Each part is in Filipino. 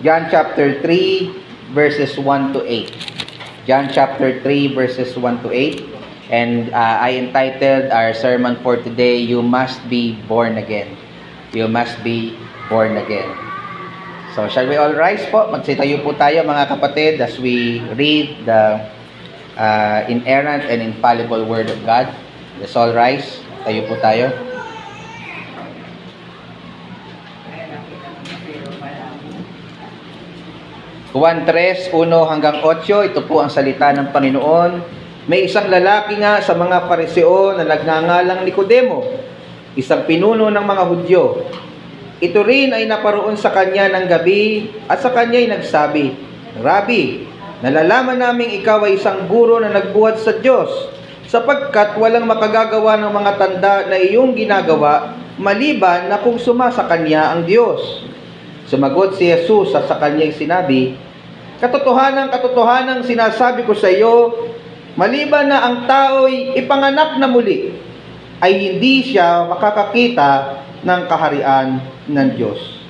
John chapter 3 verses 1 to 8. John chapter 3 verses 1 to 8. And I entitled our sermon for today, You Must Be Born Again. You must be born again. So, shall we all rise po? Magsitayo po tayo mga kapatid as we read the inerrant and infallible Word of God. Let's all rise. Tayo po tayo. Juan 3, 1 hanggang 8, ito po ang salita ng Panginoon. May isang lalaki nga sa mga Pariseo na nagngangalang Nicodemo, isang pinuno ng mga Hudyo. Ito rin ay naparoon sa kanya ng gabi at sa kanya ay nagsabi, Rabbi, nalalaman naming ikaw ay isang guro na nagbuhat sa Diyos, sapagkat walang makagagawa ng mga tanda na iyong ginagawa, maliban na kung sumasa kanya ang Diyos. Sumagot si Jesus at sa kanya'y sinabi, Katotohanan sinasabi ko sa iyo, maliban na ang tao'y ipanganak na muli, ay hindi siya makakakita ng kaharian ng Diyos.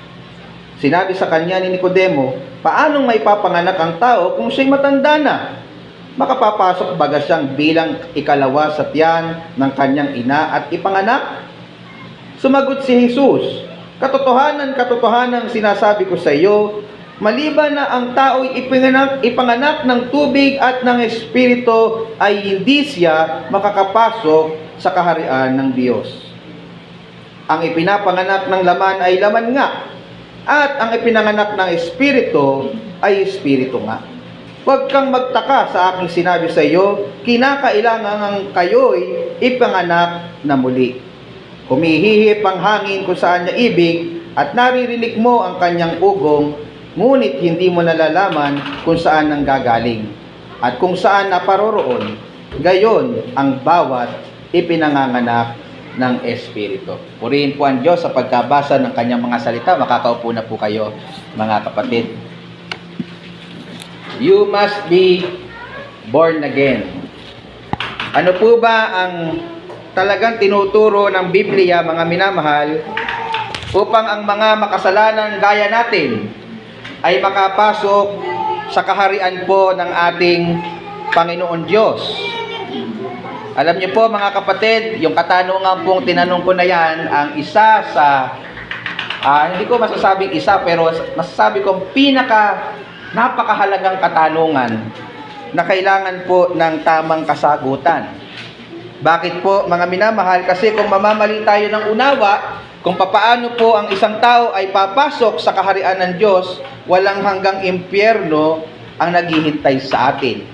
Sinabi sa kanya ni Nicodemo, paanong maipapanganak ang tao kung siya'y matanda na? Makapapasok baga siyang bilang ikalawa sa tiyan ng kanyang ina at ipanganak? Sumagot si Jesus, Katotohanan sinasabi ko sa iyo, maliban na ang tao'y ipanganak ng tubig at ng Espiritu, ay hindi siya makakapasok sa kaharian ng Diyos. Ang ipinapanganak ng laman ay laman nga, at ang ipinanganak ng Espiritu ay Espiritu nga. Huwag kang magtaka sa aking sinabi sa iyo, kinakailangan kayo'y ipanganak na muli. Humihihip ang hangin kung saan niya ibig, at naririnig mo ang kanyang ugong, ngunit hindi mo nalalaman kung saan nanggagaling at kung saan naparoroon. Gayon ang bawat ipinanganganak ng Espiritu. Purihin po ang Diyos sa pagkabasa ng kanyang mga salita. Makakaupo na po kayo, mga kapatid. You must be born again. Ano po ba ang talagang tinuturo ng Biblia, mga minamahal, upang ang mga makasalanan gaya natin ay makapasok sa kaharian po ng ating Panginoon Diyos? Alam niyo po mga kapatid, yung katanungan pong tinanong ko na yan, ang isa sa, hindi ko masasabing isa, pero masasabi kong napakahalagang katanungan na kailangan po ng tamang kasagutan. Bakit po mga minamahal? Kasi kung mamamali tayo ng unawa, kung papaano po ang isang tao ay papasok sa kaharian ng Diyos, walang hanggang impyerno ang naghihintay sa atin.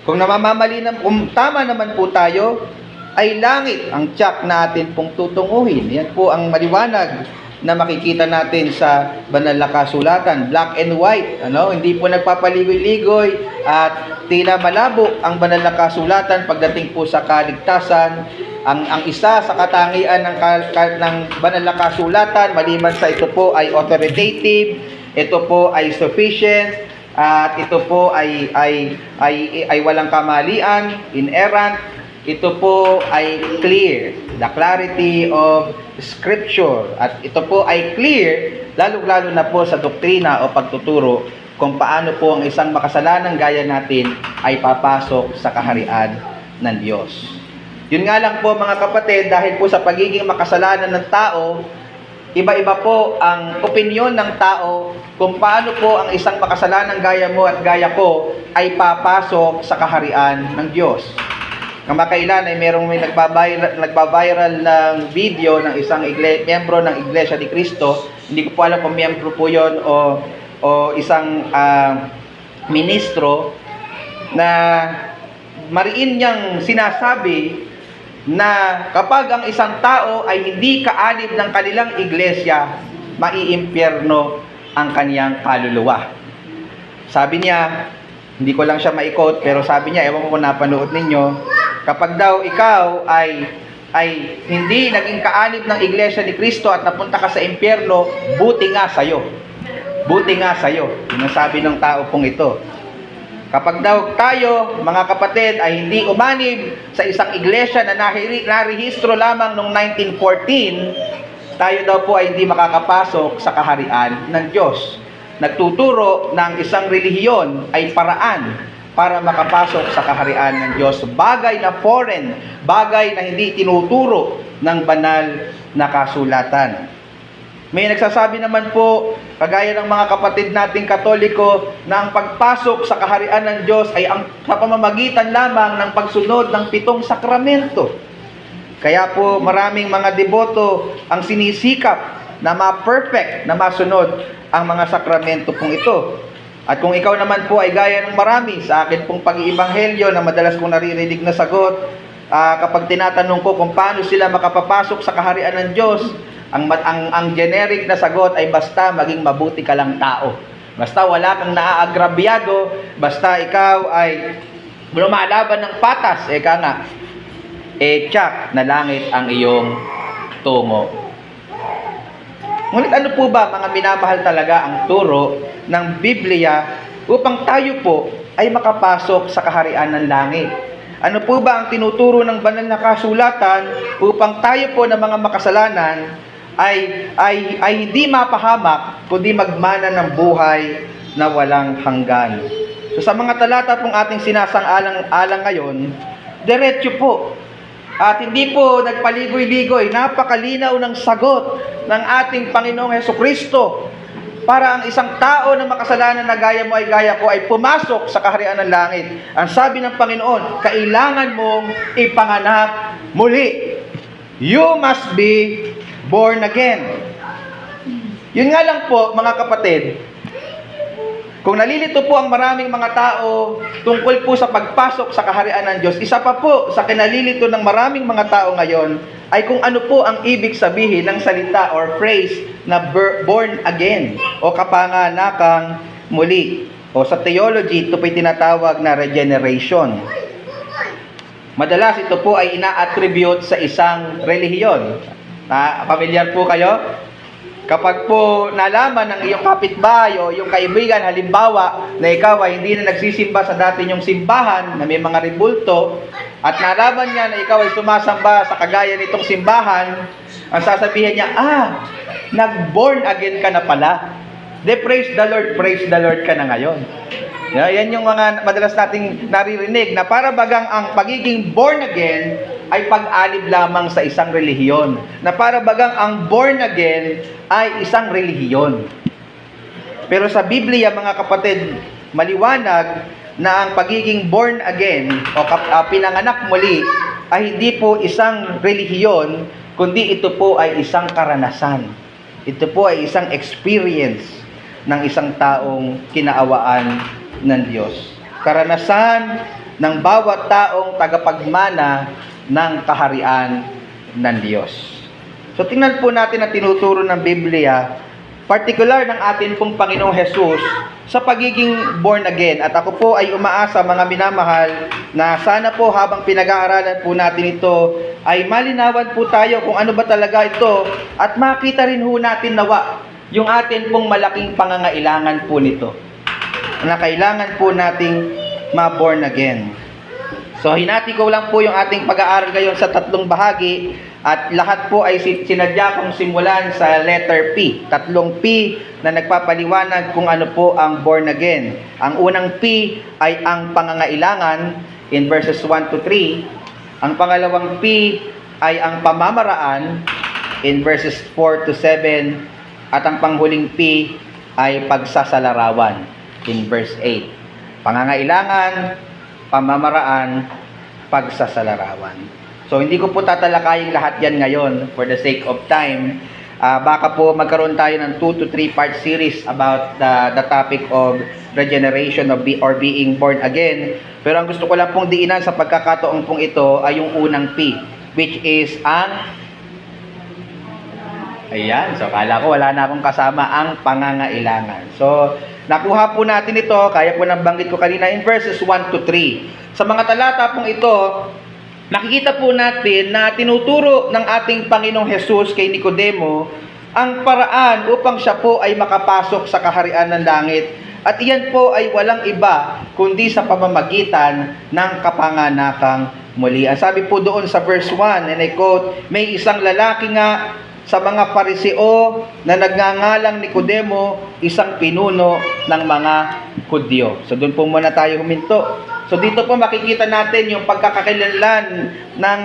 Kung kung tama naman po tayo, ay langit ang tiyak natin pong tutunguhin. Yan po ang maliwanag na makikita natin sa banal na kasulatan, black and white, hindi po nagpapaligoy-ligoy at tila malabo ang banal na kasulatan pagdating po sa kaligtasan. Ang isa sa katangian ng banal na kasulatan, maliban sa ito po ay authoritative, ito po ay sufficient, at ito po ay walang kamalian, inerrant, ito po ay clear, the clarity of Scripture. At ito po ay clear, lalo-lalo na po sa doktrina o pagtuturo kung paano po ang isang makasalanang gaya natin ay papasok sa kaharian ng Diyos. Yun nga lang po mga kapatid, dahil po sa pagiging makasalanan ng tao, iba-iba po ang opinyon ng tao kung paano po ang isang makasalanang gaya mo at gaya ko ay papasok sa kaharian ng Diyos. Kamakailan ay may nagbaviral ng video ng isang miyembro ng Iglesia ni Cristo. Hindi ko po alam kung miyembro po yun o isang ministro, na mariin niyang sinasabi na kapag ang isang tao ay hindi kaalib ng kanilang iglesia, maiimpyerno ang kaniyang kaluluwa. Sabi niya, hindi ko lang siya ma-quote, pero sabi niya, ewan ko kung napanood ninyo, kapag daw ikaw ay hindi naging kaalib ng iglesia ni Cristo at napunta ka sa impyerno, buti nga sa'yo. Buti nga sa'yo. Yung sabi ng tao pong ito. Kapag daw tayo, mga kapatid, ay hindi umanib sa isang iglesia na narehistro lamang noong 1914, tayo daw po ay hindi makakapasok sa kaharian ng Diyos. nagtuturo ng isang relihiyon ay paraan para makapasok sa kaharian ng Diyos. Bagay na foreign, bagay na hindi tinuturo ng banal na kasulatan. May nagsasabi naman po, kagaya ng mga kapatid nating Katoliko, na ang pagpasok sa kaharian ng Diyos ay sa pamamagitan lamang ng pagsunod ng 7 sakramento. Kaya po maraming mga deboto ang sinisikap na ma-perfect, na masunod ang mga sakramento pong ito. At kung ikaw naman po ay gaya ng marami sa akin pong pag-iibanghelyo na madalas kong naririnig na sagot, kapag tinatanong ko kung paano sila makapapasok sa kaharian ng Diyos, ang generic na sagot ay basta maging mabuti ka lang tao. Basta wala kang naaagrabyado, basta ikaw ay lumalaban ng patas, eka nga, tiyak na langit ang iyong tungo. Ngunit ano po ba, mga minamahal, talaga ang turo ng Biblia upang tayo po ay makapasok sa kaharian ng langit? Ano po ba ang tinuturo ng banal na kasulatan upang tayo po na mga makasalanan ay hindi mapahamak, kundi magmana ng buhay na walang hanggan? So sa mga talata pong ating sinasang-alang ngayon, diretso po. At hindi po nagpaligoy-ligoy, napakalinaw ng sagot ng ating Panginoong Hesukristo para ang isang tao na makasalanan na gaya mo ay gaya ko ay pumasok sa kaharian ng langit. Ang sabi ng Panginoon, kailangan mong ipanganak muli. You must be born again. Yun nga lang po, mga kapatid, kung nalilito po ang maraming mga tao tungkol po sa pagpasok sa kaharian ng Diyos, isa pa po sa kinalilito ng maraming mga tao ngayon ay kung ano po ang ibig sabihin ng salita or phrase na born again o kapanganakang muli. O sa theology, ito po ay tinatawag na regeneration. Madalas ito po ay ina-attribute sa isang relihiyon. Familiar po kayo? Kapag po nalaman ng iyong kapitbahay o iyong kaibigan, halimbawa, na ikaw ay hindi na nagsisimba sa dati niyong simbahan na may mga rebulto, at nalaman niya na ikaw ay sumasamba sa kagaya nitong simbahan, ang sasabihin niya, nag-born again ka na pala. Praise the Lord ka na ngayon. Yan yung mga madalas nating naririnig, na para bagang ang pagiging born again ay pag-alib lamang sa isang relihiyon. Na para bagang ang born again ay isang relihiyon. Pero sa Biblia, mga kapatid, maliwanag na ang pagiging born again o pinanganak muli ay hindi po isang relihiyon, kundi ito po ay isang karanasan. Ito po ay isang experience ng isang taong kinaawaan ng Diyos. Karanasan ng bawat taong tagapagmana ng kaharian ng Diyos. So tingnan po natin ang tinuturo ng Biblia, particular ng atin pong Panginoong Jesus sa pagiging born again. At ako po ay umaasa, mga minamahal, na sana po habang pinag-aaralan po natin ito ay malinawan po tayo kung ano ba talaga ito, at makita rin po natin nawa yung atin pong malaking pangangailangan po nito, na kailangan po nating ma-born again. So hinati ko lang po yung ating pag-aaral ngayon sa 3 bahagi, at lahat po ay sinadya kong simulan sa letter P. 3 P na nagpapaliwanag kung ano po ang born again. Ang unang P ay ang pangangailangan in verses 1 to 3. Ang pangalawang P ay ang pamamaraan in verses 4 to 7. At ang panghuling P ay pagsasalarawan in verse 8. Pangangailangan, pamamaraan, pagsasalarawan. So hindi ko po tatalakayin lahat yan ngayon for the sake of time. Baka po magkaroon tayo ng 2 to 3 part series about the topic of regeneration or being born again. Pero ang gusto ko lang pong diinan sa pagkakataong pong ito ay yung unang P, which is ang so kala ko wala na akong kasama, ang pangangailangan. So nakuha po natin ito, kaya po nabanggit ko kanina in verses 1 to 3. Sa mga talata pong ito, nakikita po natin na tinuturo ng ating Panginoong Jesus kay Nicodemo ang paraan upang siya po ay makapasok sa kaharian ng langit. At iyan po ay walang iba kundi sa pamamagitan ng kapanganakang muli. Ang sabi po doon sa verse 1, and I quote, may isang lalaki nga sa mga Pariseo na nagngangalang Nicodemo, isang pinuno ng mga Hudyo. So doon po muna tayo huminto. So dito po makikita natin yung pagkakakilanlan ng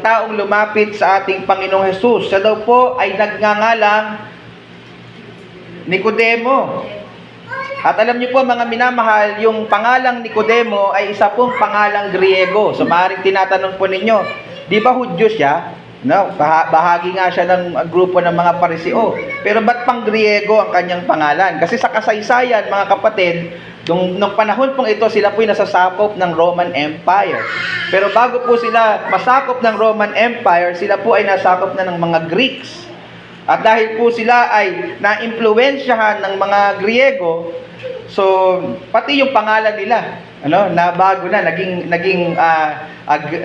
taong lumapit sa ating Panginoong Hesus. Siya daw po ay nagngangalang Nicodemo. At alam niyo po mga minamahal, yung pangalang Nicodemo ay isa pong pangalang Griego. So maaaring tinatanong po ninyo, di ba Hudyo siya? No, bahagi nga siya ng grupo ng mga Pariseo. Pero ba't pang Griego ang kanyang pangalan? Kasi sa kasaysayan, mga kapatid, nung panahon pong ito, sila po'y nasasakop ng Roman Empire. Pero bago po sila masakop ng Roman Empire, sila po ay nasakop na ng mga Greeks. At dahil po sila ay naimpluwensyahan ng mga Griego, so pati yung pangalan nila, nabago na, naging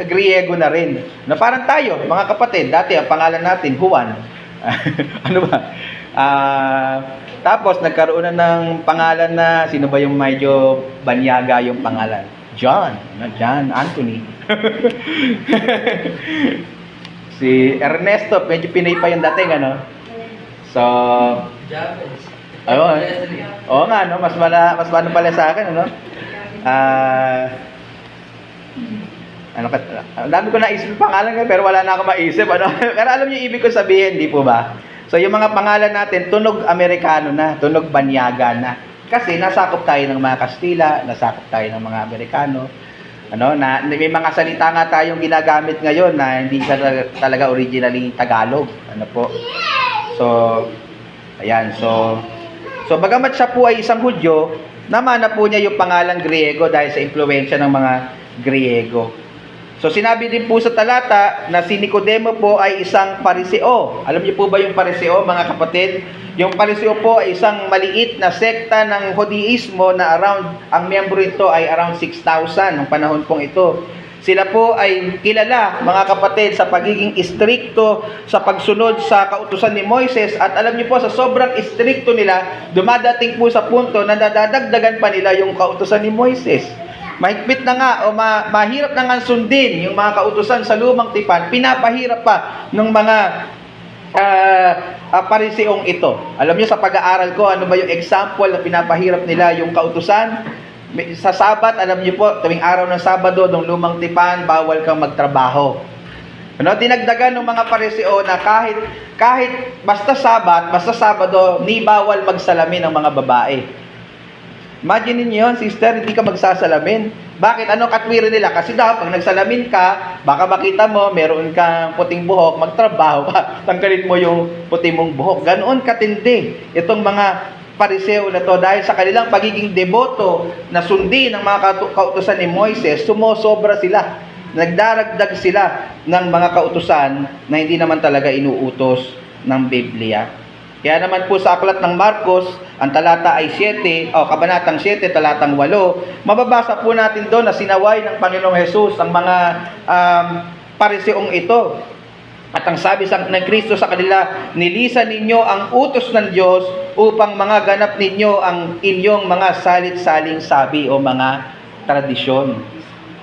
Griego na rin. Na parang tayo, mga kapatid, dati ang pangalan natin Juan. Tapos nagkaroon na ng pangalan na sino ba yung medyo banyaga yung pangalan? John Anthony. Si Ernesto, medyo Pinoy pa yung dating, So, ayun. Oo nga, mas pala sa akin, dami ko naisip yung pangalan, pero wala na ako maisip, Pero alam niyo ibig ko sabihin, di po ba? So, yung mga pangalan natin, tunog Amerikano na, tunog banyaga na. Kasi nasakop tayo ng mga Kastila, nasakop tayo ng mga Amerikano, na may mga salita nga tayong ginagamit ngayon na hindi siya talaga originally Tagalog. So, ayan. So bagamat siya po ay isang Hudyo, namana po niya yung pangalang Griego dahil sa impluwensya ng mga Griego. So, sinabi din po sa talata na si Nicodemo po ay isang Pariseo. Alam niyo po ba yung Pariseo, mga kapatid? Yung Pariseo po ay isang maliit na sekta ng Judaismo na ang miyembro ito ay around 6,000 ng panahon pong ito. Sila po ay kilala, mga kapatid, sa pagiging istrikto sa pagsunod sa kautusan ni Moises. At alam niyo po, sa sobrang istrikto nila, dumadating po sa punto na nadadagdagan pa nila yung kautusan ni Moises. Mahigpit na nga o mahirap na nga sundin yung mga kautusan sa lumang tipan, pinapahirap pa ng mga Pariseong ito. Alam niyo sa pag-aaral ko, ano ba yung example na pinapahirap nila yung kautusan? Sa Sabat, alam niyo po, tuwing araw ng Sabado, ng lumang tipan, bawal kang magtrabaho. Dinagdagan ng mga Pariseo na kahit basta Sabado, ni bawal magsalamin ng mga babae. Imagine niyo yun, sister, hindi ka magsasalamin. Bakit? Katwiran nila? Kasi daw, pag nagsalamin ka, baka makita mo, meron kang puting buhok, magtrabaho ka, tanggalin mo yung puti mong buhok. Ganoon katindi itong mga Pariseo na to dahil sa kanilang pagiging deboto na sundin ng mga kautusan ni Moises, sumosobra sila. Nagdaragdag sila ng mga kautusan na hindi naman talaga inuutos ng Biblia. Kaya naman po sa aklat ng Marcos, ang talata ay kabanatang 7, talatang 8, mababasa po natin doon na sinaway ng Panginoong Hesus ang mga Pariseong ito. At ang sabi ng Kristo sa kanila, nilisan ninyo ang utos ng Diyos upang mga ganap ninyo ang inyong mga salit-saling sabi o mga tradisyon.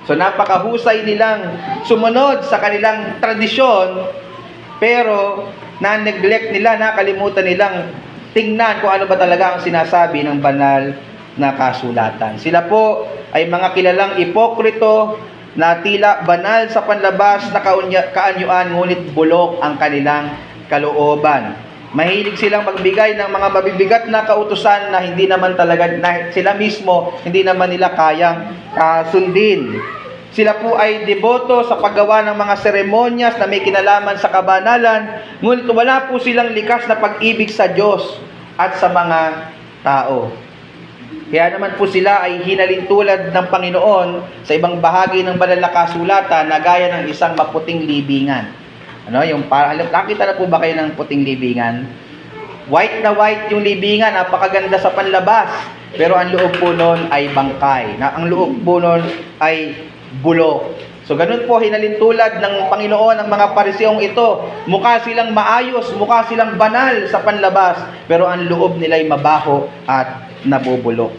So napakahusay nilang sumunod sa kanilang tradisyon, pero na-neglect nila, nakalimutan nilang tingnan kung ano ba talaga ang sinasabi ng banal na kasulatan. Sila po ay mga kilalang ipokrito na tila banal sa panlabas na kaanyuan, ngunit bulok ang kanilang kalooban. Mahilig silang magbigay ng mga mabibigat na kautusan na hindi naman talaga, na sila mismo hindi naman nila kayang sundin. Sila po ay deboto sa paggawa ng mga seremonyas na may kinalaman sa kabanalan, ngunit wala po silang likas na pag-ibig sa Diyos at sa mga tao. Kaya naman po sila ay hinalintulad ng Panginoon sa ibang bahagi ng banal na kasulatan na gaya ng isang maputing libingan. Nakita na po ba kayo ng puting libingan? White na white yung libingan, napakaganda sa panlabas, pero ang loob po nun ay bangkay. Ang loob po nun ay bulok. So ganun po hinalintulad ng Panginoon ang mga Pariseong ito. Mukha silang maayos, mukha silang banal sa panlabas, pero ang loob nila ay mabaho at nabubulok.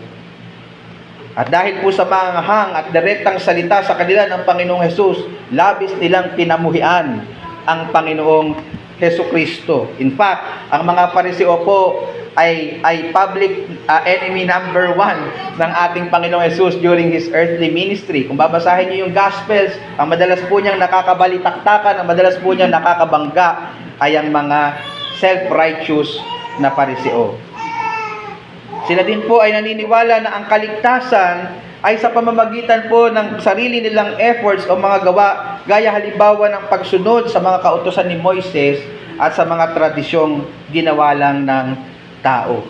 At dahil po sa manghang at direktang salita sa kanila ng Panginoong Hesus, labis nilang pinamuhian ang Panginoong Hesukristo. In fact, ang mga Pariseo po ay public enemy number 1 ng ating Panginoong Jesus during His earthly ministry. Kung babasahin niyo yung Gospels, ang madalas po niyang nakakabalitaktakan, ang madalas po niyang nakakabangga ay ang mga self-righteous na Pariseo. Sila din po ay naniniwala na ang kaligtasan ay sa pamamagitan po ng sarili nilang efforts o mga gawa, gaya halimbawa ng pagsunod sa mga kautusan ni Moises at sa mga tradisyong ginawa lang ng tao.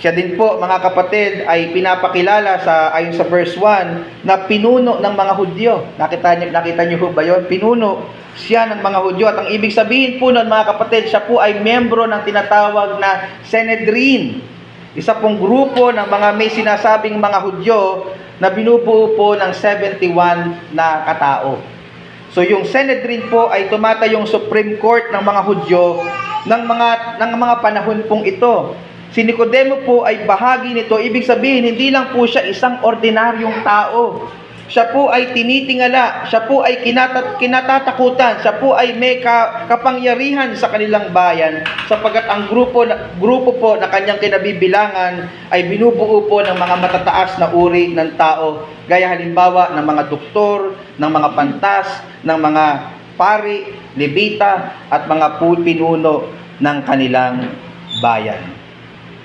Siya din po, mga kapatid, ay pinapakilala ayon sa verse 1 na pinuno ng mga Hudyo. Nakita niyo ba yun? Pinuno siya ng mga Hudyo. At ang ibig sabihin po nun, mga kapatid, siya po ay membro ng tinatawag na Sanhedrin. Isa pong grupo ng mga may sinasabing mga Hudyo na binubuo po ng 71 na katao. So yung Sanhedrin po ay tumatayong Supreme Court ng mga Hudyo ng mga panahon pong ito. Si Nicodemo po ay bahagi nito. Ibig sabihin, hindi lang po siya isang ordinaryong tao. Siya po ay tinitingala, siya po ay kinatatakutan, siya po ay may kapangyarihan sa kanilang bayan, sapagkat ang grupo po na kanyang kinabibilangan ay binubuo po ng mga matataas na uri ng tao, gaya halimbawa ng mga doktor, ng mga pantas, ng mga pari, levita, at mga pinuno ng kanilang bayan.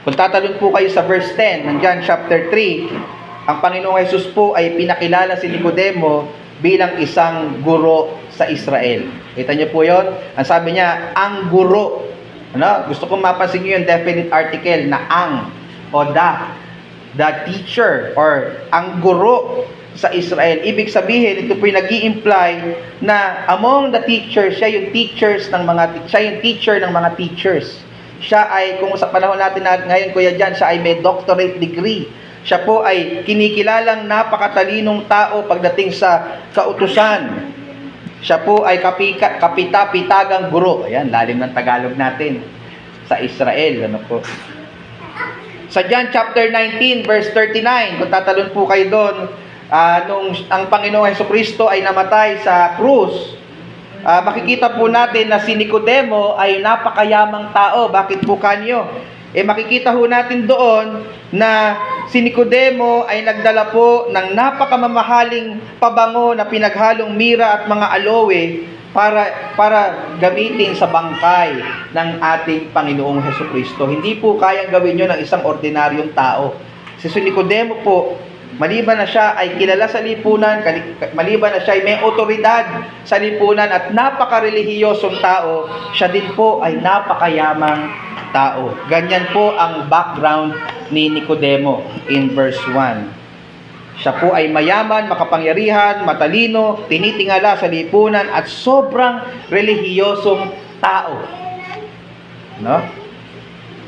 Kung tatalon po kayo sa verse 10 ng John chapter 3, ang Panginoong Jesus po ay pinakilala si Nicodemo bilang isang guro sa Israel. Kita niyo po yun? Ang sabi niya, ang guro. Gusto kong mapansin niyo yung definite article na ang o the teacher or ang guro sa Israel. Ibig sabihin, ito po yung nag-i-imply na among the teachers, siya yung teacher ng mga teachers. Siya ay, kung sa panahon natin ngayon, Kuya Jan, siya ay may doctorate degree. Siya po ay kinikilalang napakatalinong tao pagdating sa kautusan. Siya po ay kapita-pitagang guro. Ayan, lalim ng Tagalog natin. Sa Israel. Sa John chapter 19, verse 39, kung tatalon po kayo doon, nung ang Panginoong Hesukristo ay namatay sa krus, makikita po natin na si Nicodemo ay napakayamang tao. Bakit po kanyo? Makikita ho natin doon na si Nicodemo ay nagdala po ng napakamamahaling pabango na pinaghalong mira at mga aloe para gamitin sa bangkay ng ating Panginoong Hesukristo. Hindi po kayang gawin yun ng isang ordinaryong tao. Si Nicodemo po, maliban na siya ay kilala sa lipunan, maliban na siya ay may otoridad sa lipunan at napaka-relihiyosong tao, siya din po ay napakayamang tao. Ganyan po ang background ni Nicodemo in verse 1. Siya po ay mayaman, makapangyarihan, matalino, tinitingala sa lipunan at sobrang relihiyosong tao.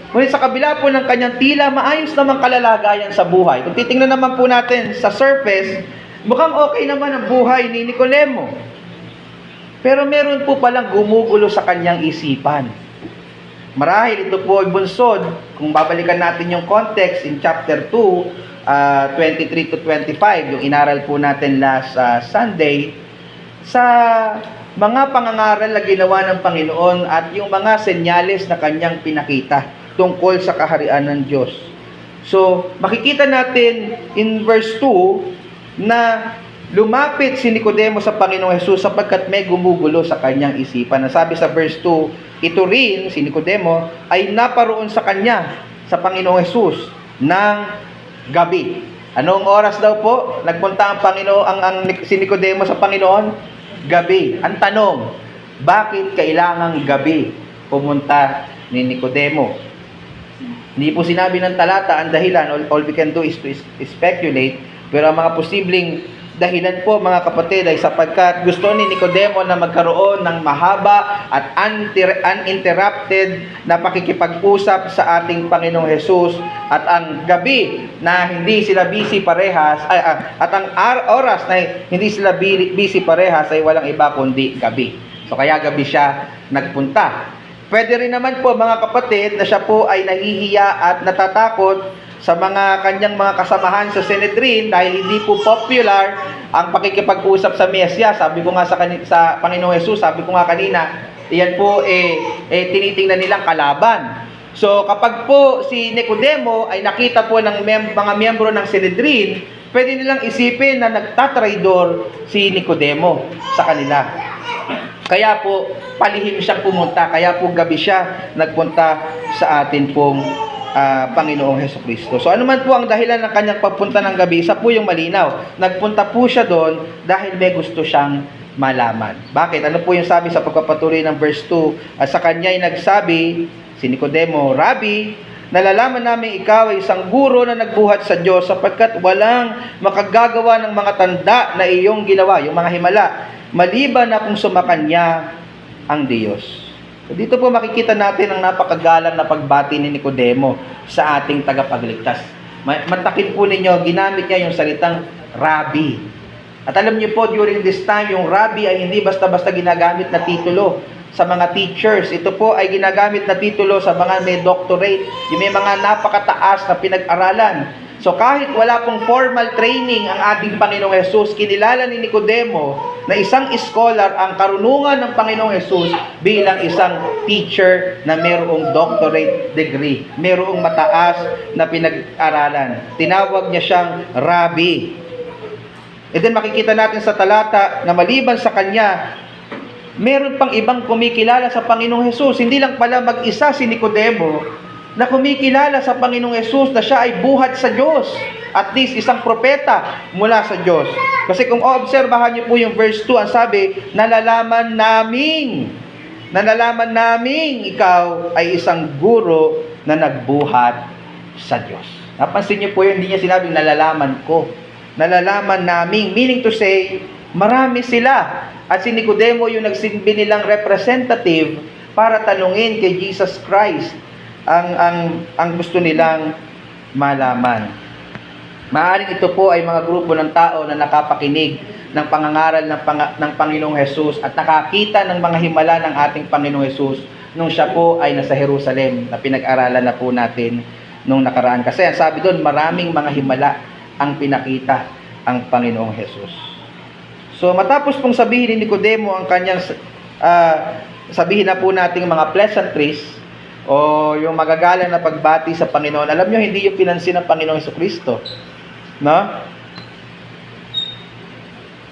Ngunit sa kabila po ng kanyang tila maayos namang kalalagayan sa buhay. Kung titingnan naman po natin sa surface, mukhang okay naman ang buhay ni Nicodemo. Pero meron po palang gumugulo sa kanyang isipan. Marahil ito po ay bunsod, kung babalikan natin yung context in chapter 2, 23 to 25, yung inaral po natin last Sunday, sa mga pangangaral na ginawa ng Panginoon at yung mga senyales na kanyang pinakita tungkol sa kaharian ng Diyos. So, makikita natin in verse 2 na lumapit si Nicodemo sa Panginoong Jesus sapagkat may gumugulo sa kanyang isipan. Nasabi sa verse 2, ito rin, si Nicodemo, ay naparoon sa kanya, sa Panginoong Jesus, ng gabi. Anong oras daw po nagpunta ang Panginoon, si Nicodemo sa Panginoon? Gabi. Ang tanong, bakit kailangang gabi pumunta ni Nicodemo? Hindi po sinabi ng talata ang dahilan. All we can do is to speculate. Pero ang mga posibleng dahilan po, mga kapatid, ay sapagkat gusto ni Nicodemo na magkaroon ng mahaba at uninterrupted na pakikipag-usap sa ating Panginoong Jesus, at ang gabi na hindi sila busy parehas at ang oras na hindi sila busy parehas ay walang iba kundi gabi. So kaya gabi siya nagpunta. Pwede rin naman po, mga kapatid, na siya po ay nahihiya at natatakot sa mga kanyang mga kasamahan sa Sanhedrin dahil hindi po popular ang pakikipag-usap sa Mesya. Sabi ko nga sa Panginoong Jesus, sabi ko nga kanina, Iyan po tinitingnan nilang kalaban. So kapag po si Nicodemo ay nakita po ng mga miyembro ng Sanhedrin, pwede nilang isipin na nagtatraidor si Nicodemo sa kanila. Kaya po palihim siyang pumunta, kaya po gabi siya nagpunta sa atin pong Panginoong Hesukristo. So ano man po ang dahilan ng kanyang pagpunta ng gabi, isa po yung malinaw. Nagpunta po siya doon dahil may gusto siyang malaman. Bakit? Ano po yung sabi sa pagpapatuloy ng verse 2? At sa kanya ay nagsabi si Nicodemo, Rabbi, nalalaman namin ikaw ay isang guro na nagbuhat sa Diyos sapagkat walang makagagawa ng mga tanda na iyong ginawa, yung mga himala, maliban na kung sumakanya ang Diyos. So, dito po makikita natin ang napakagalang na pagbati ni Nicodemo sa ating tagapagligtas. Matakin po ninyo, ginamit niya yung salitang Rabbi. At alam niyo po, during this time, yung Rabbi ay hindi basta-basta ginagamit na titulo sa mga teachers. Ito po ay ginagamit na titulo sa mga may doctorate, yung may mga napakataas na pinag-aralan. So kahit wala pong formal training ang ating Panginoong Hesus, kinilala ni Nicodemo na isang scholar ang karunungan ng Panginoong Hesus bilang isang teacher na mayroong doctorate degree, mayroong mataas na pinag-aralan. Tinawag niya siyang Rabbi. And then makikita natin sa talata na maliban sa kanya, meron pang ibang kumikilala sa Panginoong Hesus. Hindi lang pala mag-isa si Nicodemo na kumikilala sa Panginoong Hesus na siya ay buhat sa Diyos. At least isang propeta mula sa Diyos. Kasi kung obserbahan niyo po yung verse 2, ang sabi, nalalaman naming ikaw ay isang guro na nagbuhat sa Diyos. Napansin niyo po yun, hindi niya sinabing nalalaman ko. Nalalaman naming, meaning to say, marami sila. At si Nicodemo yung nagsilbi nilang representative para tanungin kay Jesus Christ ang gusto nilang malaman. Maaaring ito po ay mga grupo ng tao na nakapakinig ng pangangaral ng Panginoong Hesus at nakakita ng mga himala ng ating Panginoong Hesus nung siya po ay nasa Jerusalem na pinag-aralan na po natin nung nakaraan. Kasi ang sabi doon, maraming mga himala ang pinakita ang Panginoong Hesus. So matapos pong sabihin ni Nicodemo ang kanyang sabihin na po nating mga pleasantries o yung magagalang na pagbati sa Panginoon. Alam nyo, hindi yung pinansin ng Panginoong Jesucristo. No?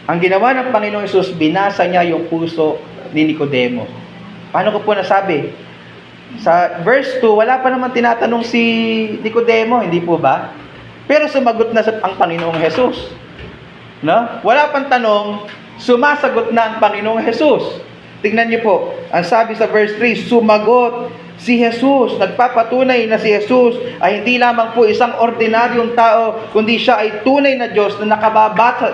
Ang ginawa ng Panginoong Jesus, binasa niya yung puso ni Nicodemo. Paano ko po nasabi? Sa verse 2, wala pa naman tinatanong si Nicodemo, hindi po ba? Pero sumagot na ang Panginoong Jesus. No? Wala pang tanong, sumasagot na ang Panginoong Jesus. Tingnan niyo po, ang sabi sa verse 3, sumagot si Jesus. Nagpapatunay na si Jesus ay hindi lamang po isang ordinaryong tao, kundi siya ay tunay na Diyos na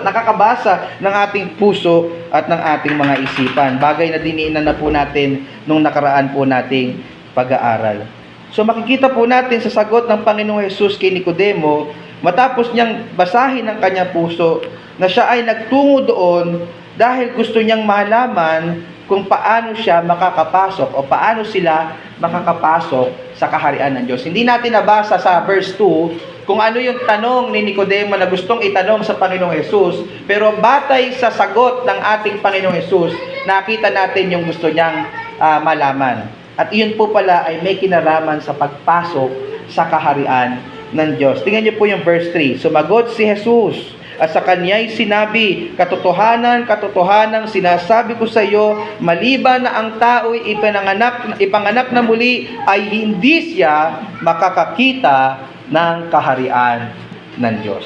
nakakabasa ng ating puso at ng ating mga isipan. Bagay na diniinan na po natin nung nakaraan po nating pag-aaral. So makikita po natin sa sagot ng Panginoong Jesus kay Nicodemo, matapos niyang basahin ang kanyang puso, na siya ay nagtungo doon dahil gusto niyang malaman kung paano siya makakapasok o paano sila makakapasok sa kaharian ng Diyos. Hindi natin nabasa sa verse 2 kung ano yung tanong ni Nicodemo na gustong itanong sa Panginoong Hesus, pero batay sa sagot ng ating Panginoong Hesus, nakita natin yung gusto niyang malaman. At iyon po pala ay may kinalaman sa pagpasok sa kaharian ng Diyos. Tingnan niyo po yung verse 3. Sumagot si Jesus at sa kanya'y sinabi, katotohanan, katotohanan, sinasabi ko sa iyo, maliban na ang tao'y ipanganak na muli, ay hindi siya makakakita ng kaharian ng Diyos.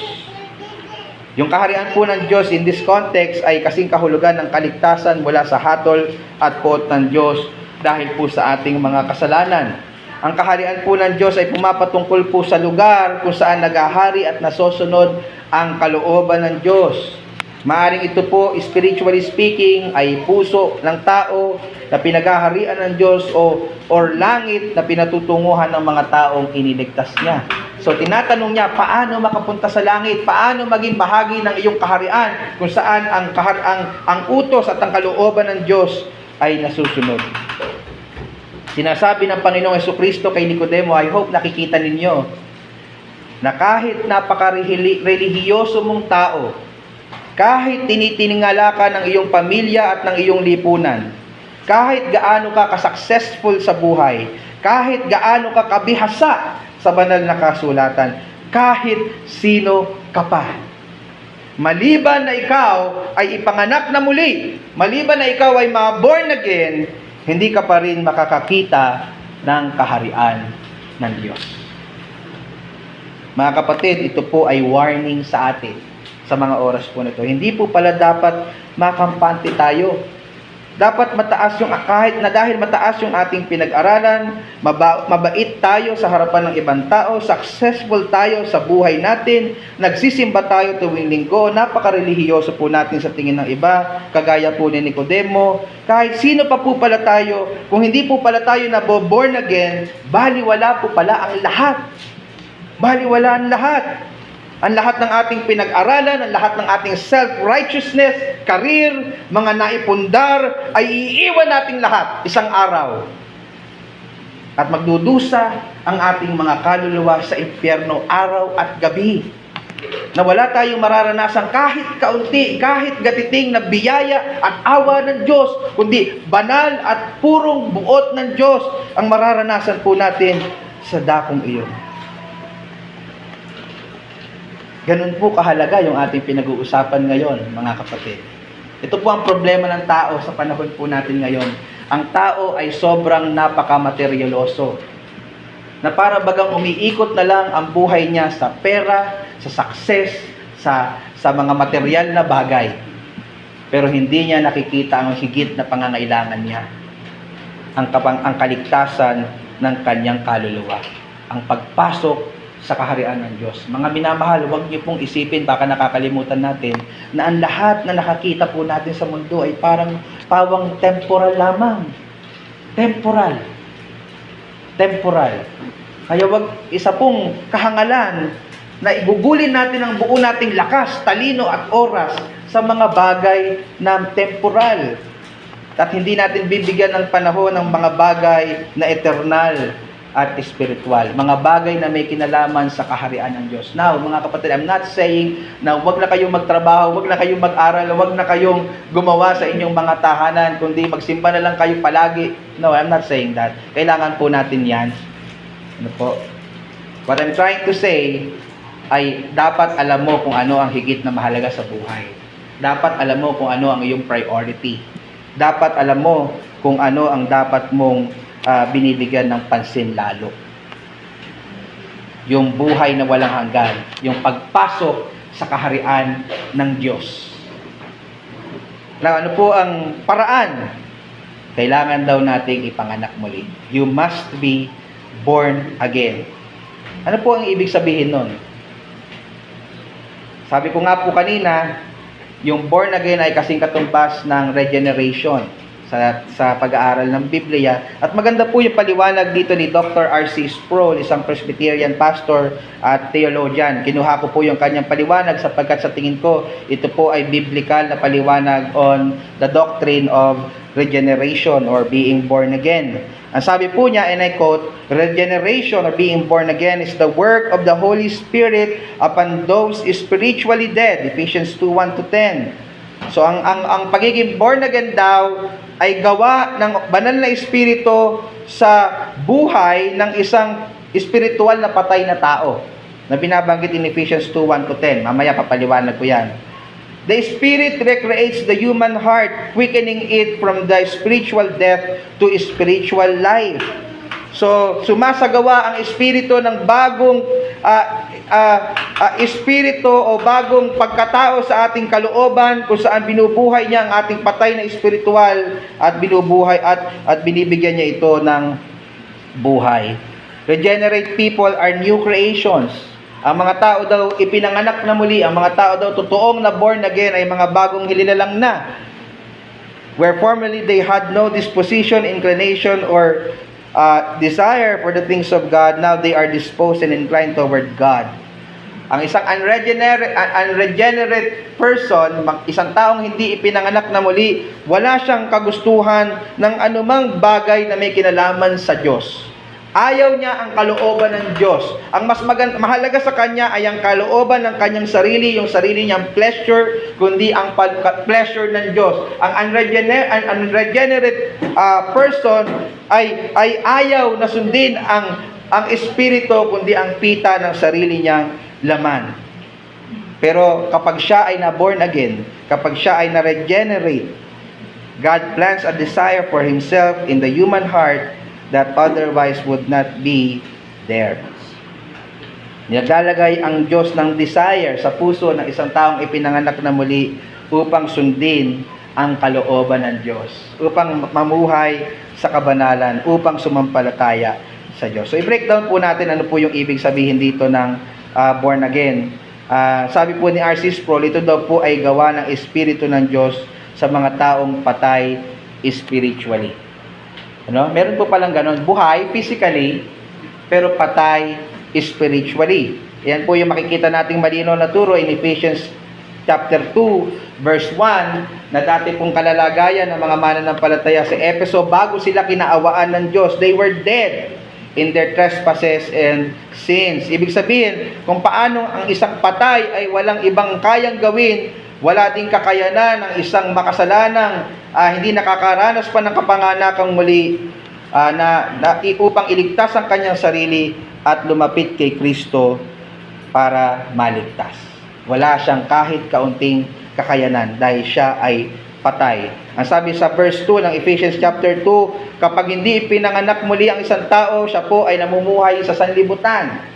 Yung kaharian po ng Diyos in this context ay kasing kahulugan ng kaligtasan mula sa hatol at pot ng Diyos dahil po sa ating mga kasalanan. Ang kaharian po ng Diyos ay pumapatungkol po sa lugar kung saan nagahari at nasosunod ang kalooban ng Diyos. Maaring ito po, spiritually speaking, ay puso ng tao na pinaghaharian ng Diyos or langit na pinatutunguhan ng mga taong iniligtas niya. So tinatanong niya, paano makapunta sa langit? Paano maging bahagi ng iyong kaharian kung saan ang utos at ang kalooban ng Diyos ay nasusunod? Sinasabi ng Panginoong Jesucristo kay Nicodemo, I hope nakikita ninyo na kahit napaka-relihiyoso mong tao, kahit tinitingala ka ng iyong pamilya at ng iyong lipunan, kahit gaano ka ka-successful sa buhay, kahit gaano ka kabihasa sa banal na kasulatan, kahit sino ka pa. Maliban na ikaw ay ipanganak na muli, maliban na ikaw ay ma-born again, hindi ka pa rin makakakita ng kaharian ng Diyos. Mga kapatid, ito po ay warning sa atin sa mga oras po na ito. Hindi po pala dapat makampante tayo. Dapat mataas yung, kahit na dahil mataas yung ating pinag-aralan, mabait tayo sa harapan ng ibang tao, successful tayo sa buhay natin, nagsisimba tayo tuwing linggo, napaka-relihiyoso po natin sa tingin ng iba, kagaya po ni Nicodemo. Kahit sino pa po pala tayo, kung hindi po pala tayo na born again, baliwala po pala ang lahat. Baliwala ang lahat. Ang lahat ng ating pinag-aralan, ang lahat ng ating self-righteousness, career, mga naipundar, ay iiwan nating lahat isang araw. At magdudusa ang ating mga kaluluwa sa impyerno araw at gabi. Na wala tayong mararanasan kahit kaunti, kahit gatiting na biyaya at awa ng Diyos, kundi banal at purong buot ng Diyos ang mararanasan po natin sa dakong iyon. Ganun po kahalaga yung ating pinag-uusapan ngayon, mga kapatid. Ito po ang problema ng tao sa panahon po natin ngayon. Ang tao ay sobrang napaka-materialoso. Na para bagang umiikot na lang ang buhay niya sa pera, sa success, sa mga material na bagay. Pero hindi niya nakikita ang higit na pangangailangan niya. Ang kaligtasan ng kanyang kaluluwa. Ang pagpasok sa kaharian ng Diyos. Mga minamahal, huwag niyo pong isipin, baka nakakalimutan natin, na ang lahat na nakakita po natin sa mundo ay parang pawang temporal lamang. Temporal. Kaya wag isa pong kahangalan na igugulin natin ang buo nating lakas, talino at oras sa mga bagay na temporal. At hindi natin bibigyan ng panahon ng mga bagay na eternal at spiritual. Mga bagay na may kinalaman sa kaharian ng Diyos. Now, mga kapatid, I'm not saying na wag na kayong magtrabaho, wag na kayong mag-aral, wag na kayong gumawa sa inyong mga tahanan, kundi magsimba na lang kayo palagi. No, I'm not saying that. Kailangan po natin yan. Ano po? What I'm trying to say ay dapat alam mo kung ano ang higit na mahalaga sa buhay. Dapat alam mo kung ano ang iyong priority. Dapat alam mo kung ano ang dapat mong binibigyan ng pansin lalo. Yung buhay na walang hanggan, yung pagpasok sa kaharian ng Diyos. Now, ano po ang paraan? Kailangan daw nating ipanganak muli. You must be born again. Ano po ang ibig sabihin nun? Sabi ko nga po kanina, yung born again ay kasing katumbas ng regeneration sa pag-aaral ng Biblia. At maganda po yung paliwanag dito ni Dr. R.C. Sproul, isang Presbyterian pastor at theologian. Kinuha ko po yung kanyang paliwanag sapagkat sa tingin ko, ito po ay biblical na paliwanag on the doctrine of regeneration or being born again. Ang sabi po niya, and I quote, regeneration or being born again is the work of the Holy Spirit upon those spiritually dead. Ephesians 2:1-10. So ang pagiging born again daw ay gawa ng banal na espiritu sa buhay ng isang espiritual na patay na tao na binabanggit in Ephesians 2:1-10. Mamaya papaliwanag ko yan. The Spirit recreates the human heart, quickening it from the spiritual death to spiritual life. So, sumasagawa ang espiritu ng bagong espiritu o bagong pagkatao sa ating kalooban kung saan binubuhay niya ang ating patay na espiritual at binubuhay at binibigyan niya ito ng buhay. Regenerate people are new creations. Ang mga tao daw ipinanganak na muli, ang mga tao daw totoong na born again ay mga bagong hililalang na. Where formerly they had no disposition, inclination, or desire for the things of God, now they are disposed and inclined toward God. Ang isang unregenerate person, isang taong hindi ipinanganak na muli, wala siyang kagustuhan ng anumang bagay na may kinalaman sa Diyos. Ayaw niya ang kalooban ng Diyos. Ang mas mahalaga sa kanya ay ang kalooban ng kanyang sarili, yung sarili niyang pleasure, kundi ang pleasure ng Diyos. Ang unregenerate person ay ayaw na sundin ang espiritu, kundi ang pita ng sarili niyang laman. Pero kapag siya ay na-born again, kapag siya ay na-regenerate, God plants a desire for Himself in the human heart that otherwise would not be there. Naglalagay ang Diyos ng desire sa puso ng isang taong ipinanganak na muli upang sundin ang kalooban ng Diyos, upang mamuhay sa kabanalan, upang sumampalataya sa Diyos. So i-breakdown po natin ano po yung ibig sabihin dito ng born again. Sabi po ni R.C. Sproul, ito daw po ay gawa ng Espiritu ng Diyos sa mga taong patay spiritually. Meron po palang ganon, buhay physically, pero patay spiritually. Yan po yung makikita nating malinaw na turo in Ephesians chapter 2, verse 1, na dati pong kalalagayan ng mga mananampalataya sa Efeso, bago sila kinaawaan ng Diyos, they were dead in their trespasses and sins. Ibig sabihin, kung paano ang isang patay ay walang ibang kayang gawin, wala ding kakayanan ng isang makasalanang hindi nakakaranas pa ng kapanganakang muli upang iligtas ang kanyang sarili at lumapit kay Kristo para maligtas. Wala siyang kahit kaunting kakayanan dahil siya ay patay. Ang sabi sa verse 2 ng Ephesians chapter 2, kapag hindi ipinanganak muli ang isang tao, siya po ay namumuhay sa sanlibutan.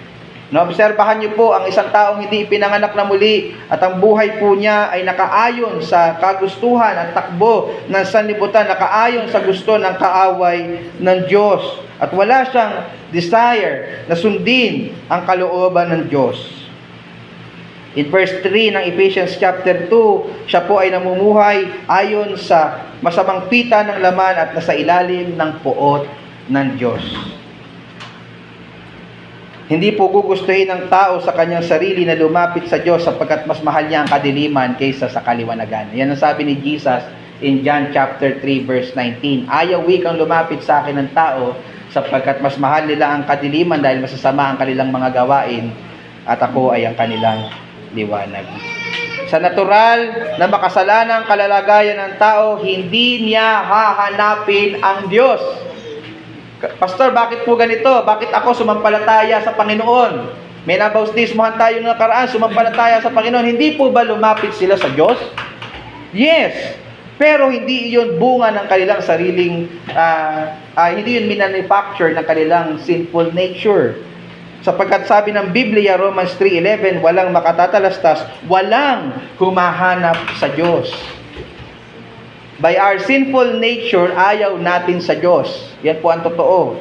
Obserbahan niyo po, ang isang taong hindi ipinanganak na muli at ang buhay po niya ay nakaayon sa kagustuhan at takbo ng sanlibutan, nakaayon sa gusto ng kaaway ng Diyos. At wala siyang desire na sundin ang kalooban ng Diyos. In verse 3 ng Ephesians chapter 2, siya po ay namumuhay ayon sa masamang pita ng laman at nasa ilalim ng puot ng Diyos. Hindi po gugustuhin ng tao sa kanyang sarili na lumapit sa Diyos sapagkat mas mahal niya ang kadiliman kaysa sa kaliwanagan. Yan ang sabi ni Jesus in John chapter 3 verse 19. Ayaw wikang lumapit sa akin ng tao sapagkat mas mahal nila ang kadiliman dahil masasama ang kanilang mga gawain at ako ay ang kanilang liwanag. Sa natural na makasalanang kalalagayan ng tao, hindi niya hahanapin ang Diyos. Pastor, bakit po ganito? Bakit ako sumampalataya sa Panginoon? May nabautismohan tayo ng nakaraan, sumampalataya sa Panginoon. Hindi po ba lumapit sila sa Diyos? Yes. Pero hindi iyon bunga ng kanilang sariling, hindi yun minanufacture ng kanilang sinful nature. Sapagkat sabi ng Biblia, Romans 3:11, walang makatatalastas, walang humahanap sa Diyos. By our sinful nature, ayaw natin sa Diyos. Yan po ang totoo.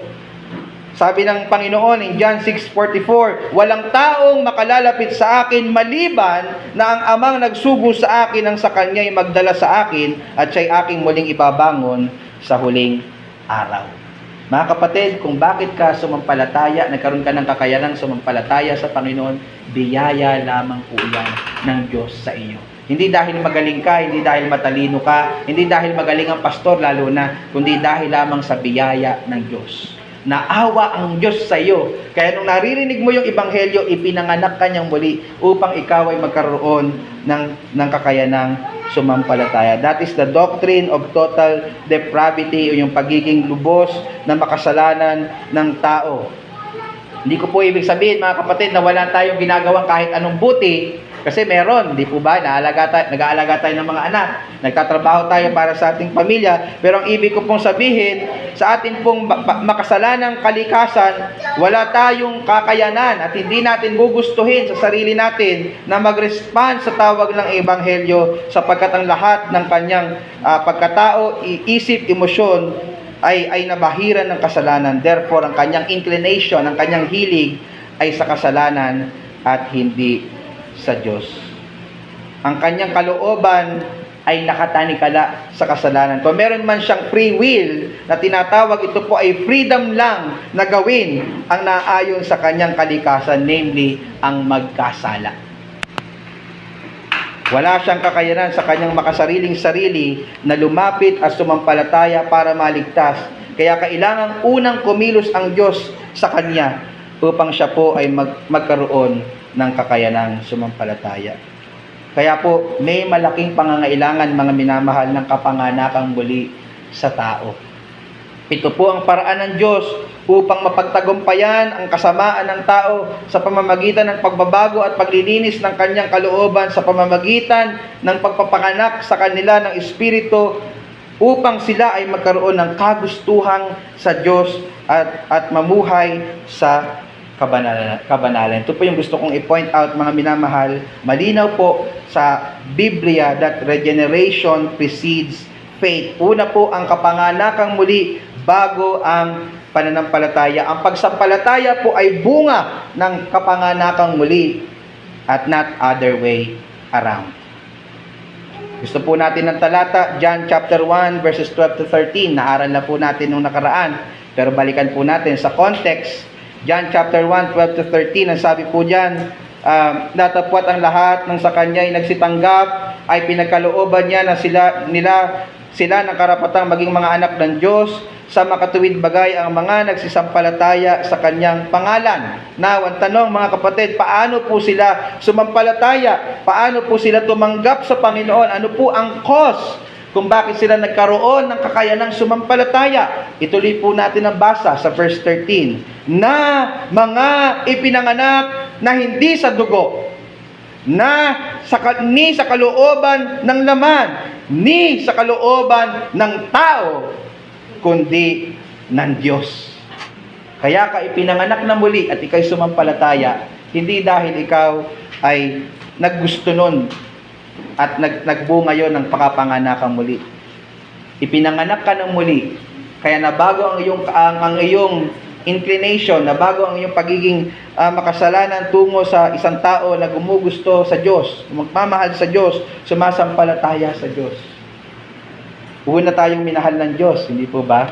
Sabi ng Panginoon in John 6:44, walang taong makalalapit sa akin maliban na ang amang nagsugo sa akin ang sa kanya'y magdala sa akin at siya'y aking muling ibabangon sa huling araw. Mga kapatid, kung bakit ka sumampalataya, nagkaroon ka ng kakayanan sumampalataya sa Panginoon, biyaya lamang po yan ng Diyos sa iyo. Hindi dahil magaling ka, hindi dahil matalino ka, hindi dahil magaling ang pastor lalo na, kundi dahil lamang sa biyaya ng Diyos. Naawa ang Diyos sa iyo. Kaya nung naririnig mo yung ebanghelyo, ipinanganak ka niyang muli upang ikaw ay magkaroon ng kakayanang sumampalataya. That is the doctrine of total depravity o yung pagiging lubos na makasalanan ng tao. Hindi ko po ibig sabihin, mga kapatid, na wala tayong ginagawang kahit anong buti. Kasi meron, di po ba, nag-aalaga tayo ng mga anak, nagtatrabaho tayo para sa ating pamilya, pero ang ibig ko pong sabihin, sa ating pong makasalanang kalikasan, wala tayong kakayanan at hindi natin gugustuhin sa sarili natin na mag-respond sa tawag ng Ebanghelyo sapagkat ang lahat ng kanyang pagkatao, isip, emosyon, ay nabahiran ng kasalanan. Therefore, ang kanyang inclination, ang kanyang hilig ay sa kasalanan at hindi sa Diyos. Ang kanyang kalooban ay nakatanikala sa kasalanan. Kung meron man siyang free will na tinatawag, ito po ay freedom lang na gawin ang naayon sa kanyang kalikasan, namely, ang magkasala. Wala siyang kakayanan sa kanyang makasariling sarili na lumapit at sumampalataya para maligtas. Kaya kailangang unang kumilos ang Diyos sa Kanya upang siya po ay magkaroon ng kakayanang sumampalataya. Kaya po, may malaking pangangailangan mga minamahal ng kapanganakang muli sa tao. Ito po ang paraan ng Diyos upang mapagtagumpayan ang kasamaan ng tao sa pamamagitan ng pagbabago at paglilinis ng kanyang kalooban sa pamamagitan ng pagpapanganak sa kanila ng Espiritu upang sila ay magkaroon ng kagustuhan sa Diyos at mamuhay sa kabanalan. Ito po yung gusto kong i-point out mga minamahal. Malinaw po sa Biblia that regeneration precedes faith. Una po ang kapanganakang muli bago ang pananampalataya. Ang pagsampalataya po ay bunga ng kapanganakang muli at not other way around. Gusto po natin ng talata, John chapter 1 verses 12 to 13. Naaral na po natin nung nakaraan. Pero balikan po natin sa context. John chapter 1, 12 to 13. Ang sabi po dyan, natapwat ang lahat ng sa kanya ay nagsitanggap, ay pinagkalooban niya na sila ng karapatang maging mga anak ng Diyos, sa makatuwid bagay ang mga nagsisampalataya sa kanyang pangalan. Now, ang tanong mga kapatid, paano po sila sumampalataya? Paano po sila tumanggap sa Panginoon? Ano po ang cause kung bakit sila nagkaroon ng kakayanang sumampalataya? Ituloy po natin ang basa sa verse 13. Na mga ipinanganak na hindi sa dugo, ni sa kalooban ng laman, ni sa kalooban ng tao, kundi ng Diyos. Kaya ka ipinanganak na muli at ikaw'y sumampalataya, hindi dahil ikaw ay naggusto nun at nagbunga yon ng pakapanganakang muli. Ipinanganak ka ng muli, kaya nabago ang iyong inclination, nabago ang iyong pagiging makasalanan tungo sa isang tao na gumugusto sa Diyos, magmamahal sa Diyos, sumasampalataya sa Diyos. Una tayong minahal ng Diyos, hindi po ba?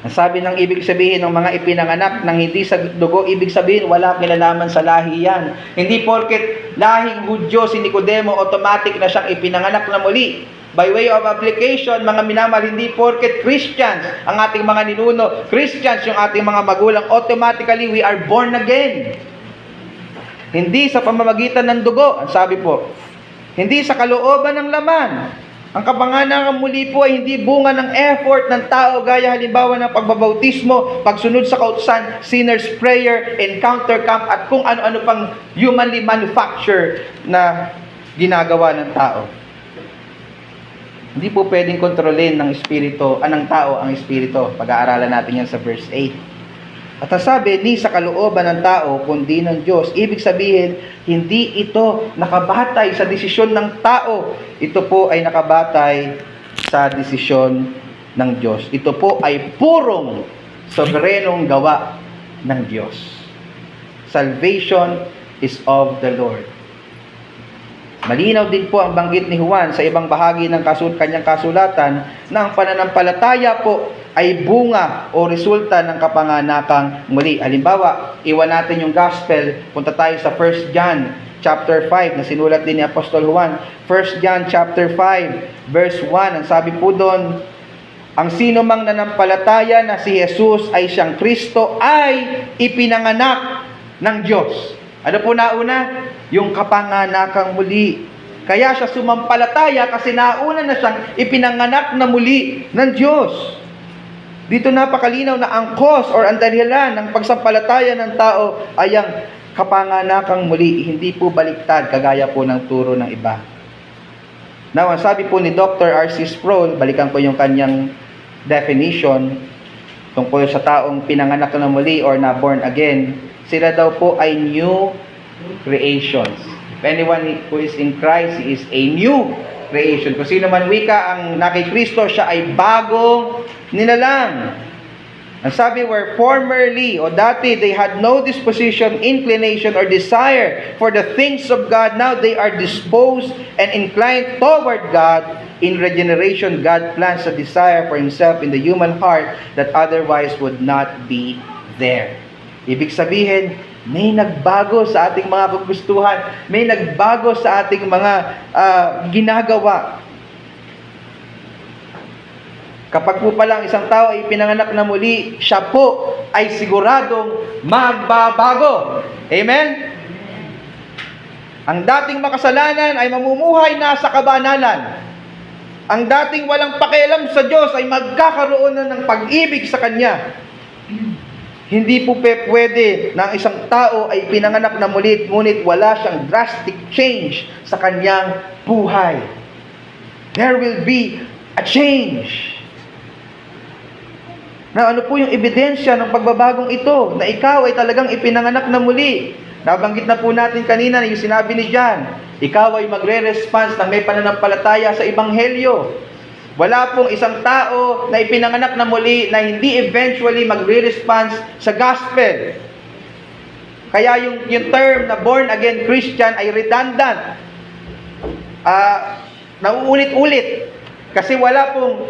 Ang sabi ng ibig sabihin ng mga ipinanganak ng hindi sa dugo, ibig sabihin wala kinalaman sa lahi yan. Hindi porket lahing Hudyo si Nicodemo, automatic na siyang ipinanganak na muli. By way of application, mga minamahal, hindi porket Christians ang ating mga ninuno, Christians yung ating mga magulang, automatically we are born again. Hindi sa pamamagitan ng dugo, ang sabi po. Hindi sa kalooban ng laman. Ang kapanganakang muli po ay hindi bunga ng effort ng tao gaya halimbawa ng pagbabautismo, pagsunod sa kautusan, sinner's prayer, encounter camp, at kung ano-ano pang humanly manufactured na ginagawa ng tao. Hindi po pwedeng kontrolin ng espiritu, ng tao ang espiritu. Pag-aaralan natin yan sa verse 8. At ang sabi, ni sa kalooban ng tao, kundi ng Diyos. Ibig sabihin, hindi ito nakabatay sa desisyon ng tao. Ito po ay nakabatay sa desisyon ng Diyos. Ito po ay purong soberenong gawa ng Diyos. Salvation is of the Lord. Malinaw din po ang banggit ni Juan sa ibang bahagi ng kanyang kasulatan na ang pananampalataya po ay bunga o resulta ng kapanganakang muli. Halimbawa, iwan natin yung gospel, punta tayo sa 1 John chapter 5 na sinulat din ni Apostol Juan. 1 John chapter 5 verse 1, ang sabi po doon, ang sino mang nanampalataya na si Jesus ay siyang Kristo ay ipinanganak ng Diyos. Ano po nauna? Yung kapanganakang muli. Kaya siya sumampalataya kasi nauna na siyang ipinanganak na muli ng Diyos. Dito napakalinaw na ang cause or ang dahilan ng pagsampalataya ng tao ay ang kapanganakang muli, hindi po baliktad kagaya po ng turo ng iba. Now, ang sabi po ni Dr. R.C. Sproul, balikan ko yung kanyang definition tungkol sa taong pinanganak na muli or na born again, sila daw po ay new creations. If anyone who is in Christ, he is a new creation. Kung sino man wika ang nakay Kristo, siya ay bagong nilalang. Ang sabi, where formerly o dati they had no disposition, inclination, or desire for the things of God, now they are disposed and inclined toward God. In regeneration, God plants a desire for Himself in the human heart that otherwise would not be there. Ibig sabihin, may nagbago sa ating mga kagustuhan, may nagbago sa ating mga ginagawa. Kapag po palang isang tao ay pinanganak na muli, siya po ay siguradong magbabago. Amen? Ang dating makasalanan ay mamumuhay na sa kabanalan. Ang dating walang pakialam sa Diyos ay magkakaroon na ng pag-ibig sa Kanya. Hindi po pwede na ang isang tao ay pinanganak na muli, ngunit wala siyang drastic change sa kanyang buhay. There will be a change. Na ano po yung ebidensya ng pagbabagong ito? Na ikaw ay talagang ipinanganak na muli. Nabanggit na po natin kanina yung sinabi ni John. Ikaw ay magre-response na may pananampalataya sa Ebanghelyo. Wala pong isang tao na ipinanganak na muli na hindi eventually magre-response sa gospel. Kaya yung term na born again Christian ay redundant. Nauulit-ulit. Kasi wala pong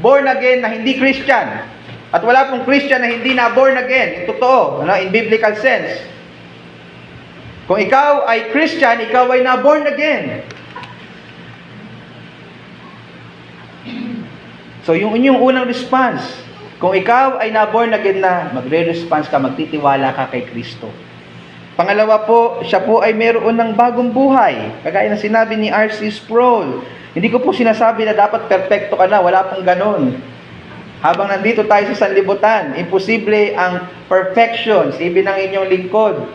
born again na hindi Christian. At wala pong Christian na hindi na born again. Yung totoo, in biblical sense. Kung ikaw ay Christian, ikaw ay na born again. So yung inyong unang response, kung ikaw ay na born again na, magre-response ka, magtitiwala ka kay Kristo. Pangalawa po, siya po ay meron ng bagong buhay. Kagaya ng sinabi ni R.C. Sproul, hindi ko po sinasabi na dapat perfecto ka na, wala pong ganon. Habang nandito tayo sa sanlibutan, imposible ang perfection sa ibig ng inyong lingkod.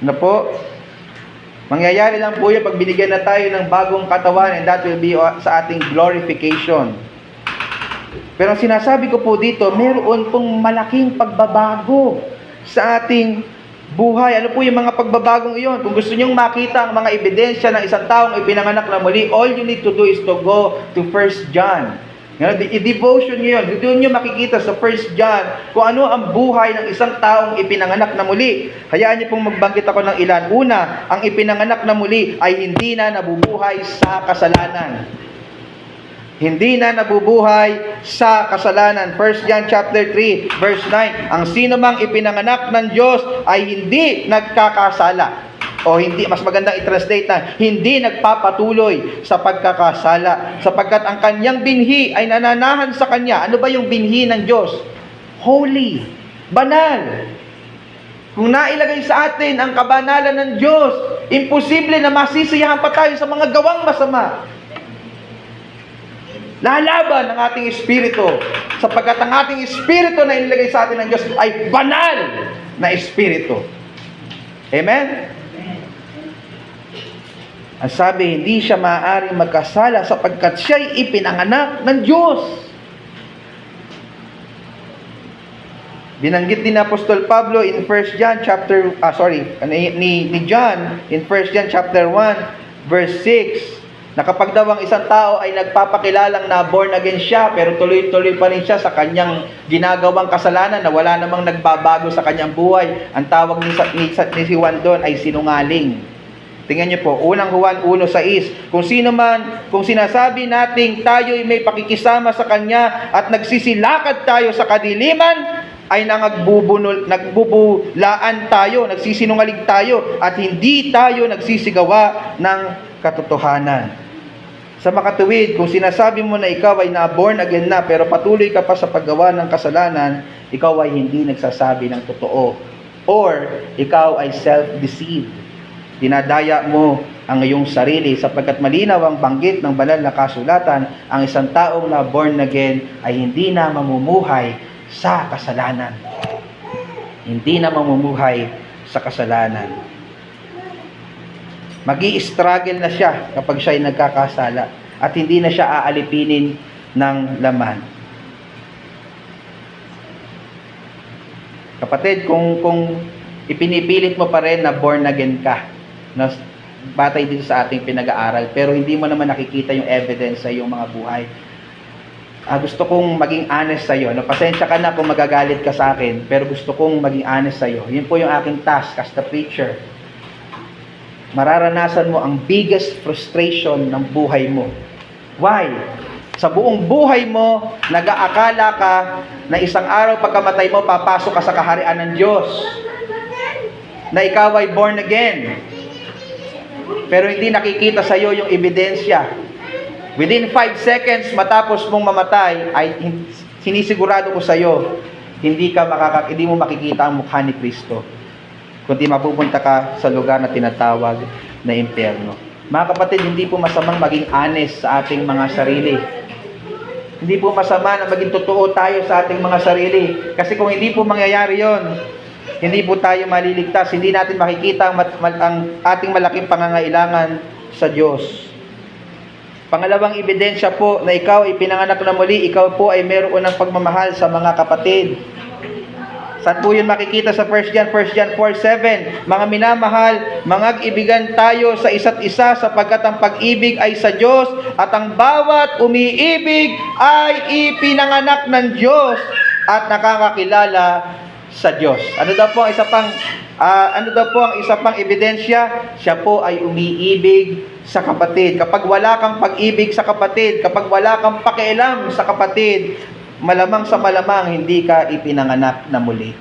Ano po? Mangyayari lang po yun pag binigyan na tayo ng bagong katawan, and that will be sa ating glorification. Pero ang sinasabi ko po dito, meron pong malaking pagbabago sa ating buhay. Ano po yung mga pagbabagong iyon? Kung gusto nyong makita ang mga ebidensya ng isang taong ipinanganak na muli, all you need to do is to go to 1 John. I-devotion nyo yun. Doon nyo makikita sa 1 John kung ano ang buhay ng isang taong ipinanganak na muli. Hayaan nyo pong magbanggit ako ng ilan. Una, ang ipinanganak na muli ay hindi na nabubuhay sa kasalanan. Hindi na nabubuhay sa kasalanan. 1 John chapter 3 verse 9. Ang sino mang ipinanganak ng Diyos ay hindi nagkakasala. O hindi, mas magandang i-translate na, hindi nagpapatuloy sa pagkakasala. Sapagkat ang kanyang binhi ay nananahan sa kanya. Ano ba yung binhi ng Diyos? Holy. Banal. Kung nailagay sa atin ang kabanalan ng Diyos, imposible na masisiyahan pa tayo sa mga gawang masama. Lalaban ang ating espiritu. Sapagkat ang ating espiritu na inilagay sa atin ng Diyos ay banal na espiritu. Amen? Ang sabi, hindi siya maaaring magkasala sapagkat siya'y ipinanganak ng Diyos. Binanggit din ni Apostol Pablo in 1 John chapter ni John in 1 John chapter 1 verse 6 na kapag daw ang isang tao ay nagpapakilalang na born again siya pero tuloy-tuloy pa rin siya sa kanyang ginagawang kasalanan na wala namang nagbabago sa kanyang buhay, ang tawag ni si Juan doon ay sinungaling. Tingnan niyo po, unang Juan 1:6, kung sinasabi nating tayo'y may pakikisama sa Kanya at nagsisilakad tayo sa kadiliman, ay nagbubulaan tayo, nagsisinungaling tayo, at hindi tayo nagsisigawa ng katotohanan. Sa makatuwid, kung sinasabi mo na ikaw ay na-born again na, pero patuloy ka pa sa paggawa ng kasalanan, ikaw ay hindi nagsasabi ng totoo. Or, ikaw ay self-deceived. Dinadaya mo ang iyong sarili sapagkat malinaw ang banggit ng banal na kasulatan, ang isang taong na born again ay hindi na mamumuhay sa kasalanan. Hindi na mamumuhay sa kasalanan. Magi-struggle na siya kapag siya ay nagkakasala at hindi na siya aalipinin ng laman. Kapatid, kung ipinipilit mo pa rin na born again ka, na batay din sa ating pinag-aaral, pero hindi mo naman nakikita yung evidence sa iyong mga buhay. Gusto kong maging honest sa iyo. Pasensya ka na kung magagalit ka sa akin, pero gusto kong maging honest sa iyo. Yun po yung aking task as the preacher. Mararanasan mo ang biggest frustration ng buhay mo. Why? Sa buong buhay mo, nag-aakala ka na isang araw pagkamatay mo, papasok ka sa kaharian ng Diyos. Na ikaw ay born again. Pero hindi nakikita sa iyo yung ebidensya. Within 5 seconds matapos mong mamatay, ay sinisigurado ko sa iyo, hindi mo makikita ang mukha ni Kristo, kundi mapupunta ka sa lugar na tinatawag na impyerno. Mga kapatid, hindi po masamang maging honest sa ating mga sarili. Hindi po masama na maging totoo tayo sa ating mga sarili. Kasi kung hindi po mangyayari yon, hindi po tayo maliligtas. Hindi natin makikita ang ating malaking pangangailangan sa Diyos. Pangalawang ebidensya po na ikaw ay pinanganak na muli, ikaw po ay meron ng pagmamahal sa mga kapatid. Saan po yun makikita sa 1 John 4:7? Mga minamahal, mag-ibigan tayo sa isa't isa sapagkat ang pag-ibig ay sa Diyos at ang bawat umiibig ay ipinanganak ng Diyos at nakakakilala sa Diyos. Ano daw po ang isa pang ebidensya? Siya po ay umiibig sa kapatid. Kapag wala kang pag-ibig sa kapatid, kapag wala kang pakialam sa kapatid, malamang sa malamang hindi ka ipinanganak na muli.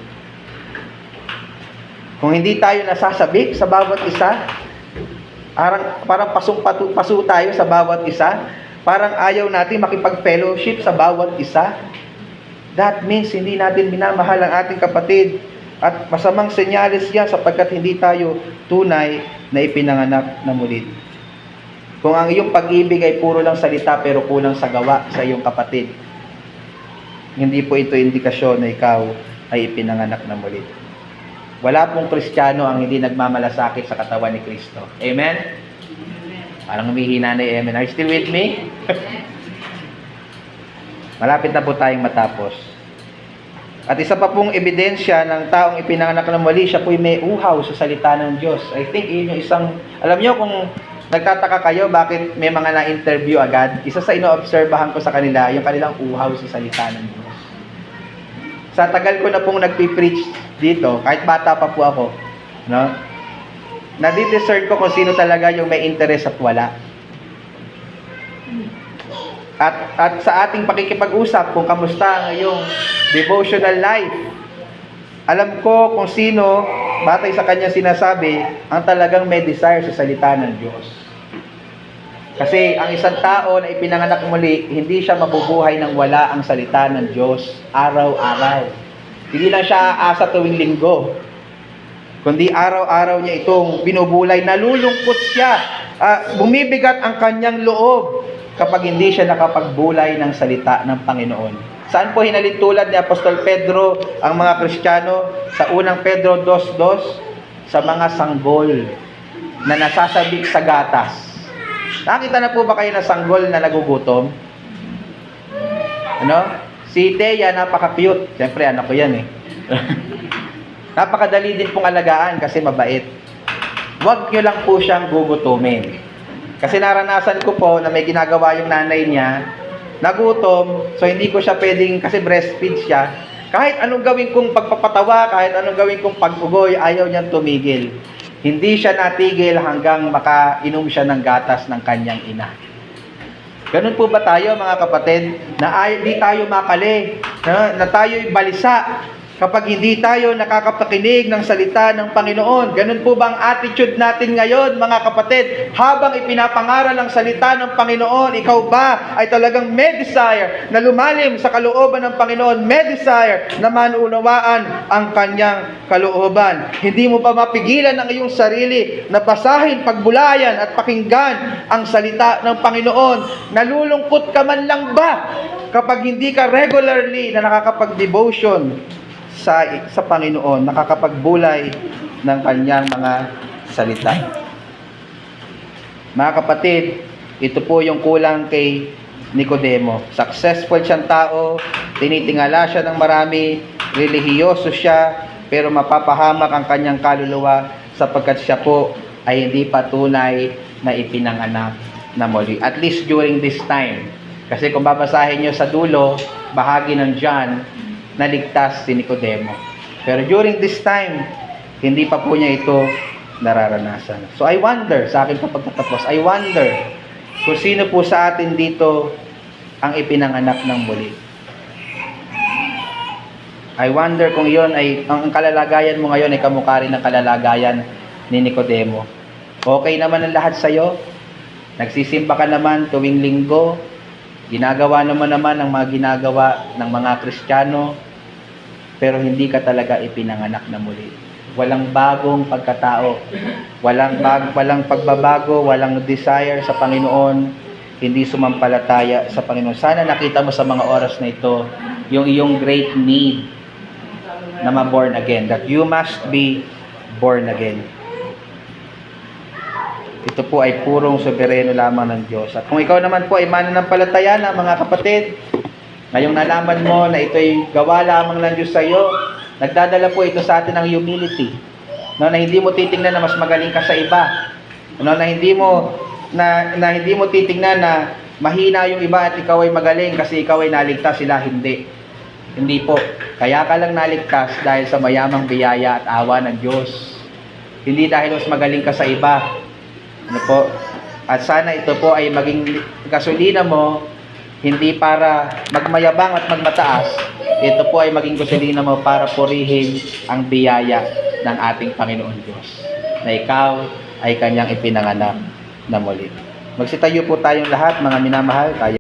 Kung hindi tayo nasasabik sa bawat isa, parang paso tayo sa bawat isa, parang ayaw natin makipag-fellowship sa bawat isa, that means hindi natin minamahal ang ating kapatid. At masamang senyales yan sapagkat hindi tayo tunay na ipinanganak na muli. Kung ang iyong pag-ibig ay puro lang salita pero kulang sa gawa sa iyong kapatid, hindi po ito indikasyon na ikaw ay ipinanganak na muli. Wala pong Kristiyano ang hindi nagmamalasakit sa katawan ni Kristo. Amen? Parang humihina na yung amen. Are you still with me? Malapit na po tayong matapos. At isa pa pong ebidensya ng taong ipinanganak na muli, siya po'y may uhaw sa salita ng Diyos. I think yun yung isang, alam niyo kung nagtataka kayo bakit may mga na-interview agad, isa sa ino-obserbahan ko sa kanila, yung kanilang uhaw sa salita ng Diyos. Sa tagal ko na pong nagpipreach dito, kahit bata pa po ako, no? Nadidiscern ko kung sino talaga yung may interest at wala. At sa ating pakikipag-usap kung kamusta ang iyong devotional life, alam ko kung sino, batay sa kanya sinasabi, ang talagang may desire sa salita ng Diyos. Kasi ang isang tao na ipinanganak muli, hindi siya mabubuhay nang wala ang salita ng Diyos araw-araw. Hindi lang siya aasa tuwing linggo, kundi araw-araw niya itong binubulay. Nalulungkot siya, bumibigat ang kanyang loob kapag hindi siya nakapagbulay ng salita ng Panginoon. Saan po hinalintulad ni Apostol Pedro ang mga Kristiyano? Sa unang Pedro 2:2, sa mga sanggol na nasasabik sa gatas. Nakita na po ba kayo na sanggol na nagugutom? Ano? Si Thea, napaka-cute. Siyempre, anak ko yan eh. Napakadali din pong alagaan kasi mabait. Huwag nyo lang po siyang gugutumin. Kasi naranasan ko po na may ginagawa yung nanay niya, nagutom, so hindi ko siya pwedeng, kasi breastfeed siya. Kahit anong gawin kong pagpapatawa, kahit anong gawin kong pag-ugoy, ayaw niyang tumigil. Hindi siya natigil hanggang makainom siya ng gatas ng kanyang ina. Ganun po ba tayo mga kapatid? Na di tayo makali, na tayo'y balisa kapag hindi tayo nakakapakinig ng salita ng Panginoon. Ganun po ba ang attitude natin ngayon mga kapatid? Habang ipinapangaral ang salita ng Panginoon, ikaw ba ay talagang may desire na lumalim sa kalooban ng Panginoon? May desire na maunawaan ang kanyang kalooban. Hindi mo pa mapigilan ang iyong sarili na basahin, pagbulayan at pakinggan ang salita ng Panginoon. Nalulungkot ka man lang ba kapag hindi ka regularly na nakakapag-devotion sa Panginoon, nakakapagbulay ng kanyang mga salita? Mga kapatid, ito po yung kulang kay Nicodemo. Successful siyang tao, tinitingala siya ng marami, relihiyoso siya, pero mapapahamak ang kanyang kaluluwa sapagkat siya po ay hindi pa tunay na ipinanganak na muli. At least during this time. Kasi kung babasahin nyo sa dulo, bahagi ng John, naligtas si Nicodemo. Pero during this time, hindi pa po niya ito nararanasan. So I wonder, sa akin pagtatapos, I wonder kung sino po sa atin dito ang ipinanganak ng muli. I wonder kung yon ay, ang kalalagayan mo ngayon ay kamukha rin ng kalalagayan ni Nicodemo. Okay naman ang lahat sa'yo? Nagsisimba ka naman tuwing linggo. Ginagawa naman ang mga ginagawa ng mga Kristiyano, pero hindi ka talaga ipinanganak na muli. Walang bagong pagkatao. Walang pagbabago, walang desire sa Panginoon, hindi sumampalataya sa Panginoon. Sana nakita mo sa mga oras na ito yung iyong great need na ma-born again, that you must be born again. Ito po ay purong sobereno lamang ng Diyos. At kung ikaw naman po ay mananampalataya na, mga kapatid, ngayong nalaman mo na ito ay gawa lamang ng Diyos sa iyo, nagdadala po ito sa atin ng humility. No, na hindi mo titingnan na mas magaling ka sa iba. No, na hindi mo titingnan na mahina yung iba at ikaw ay magaling kasi ikaw ay naligtas, sila hindi. Hindi po. Kaya ka lang naligtas dahil sa mayamang biyaya at awa ng Diyos. Hindi dahil mas magaling ka sa iba. Ano po? At sana ito po ay maging gasolina mo, hindi para magmayabang at magmataas. Ito po ay maging gasolina mo para purihin ang biyaya ng ating Panginoon Diyos, na ikaw ay kanyang ipinanganak na muli. Magsitayo po tayong lahat, mga minamahal. Tayo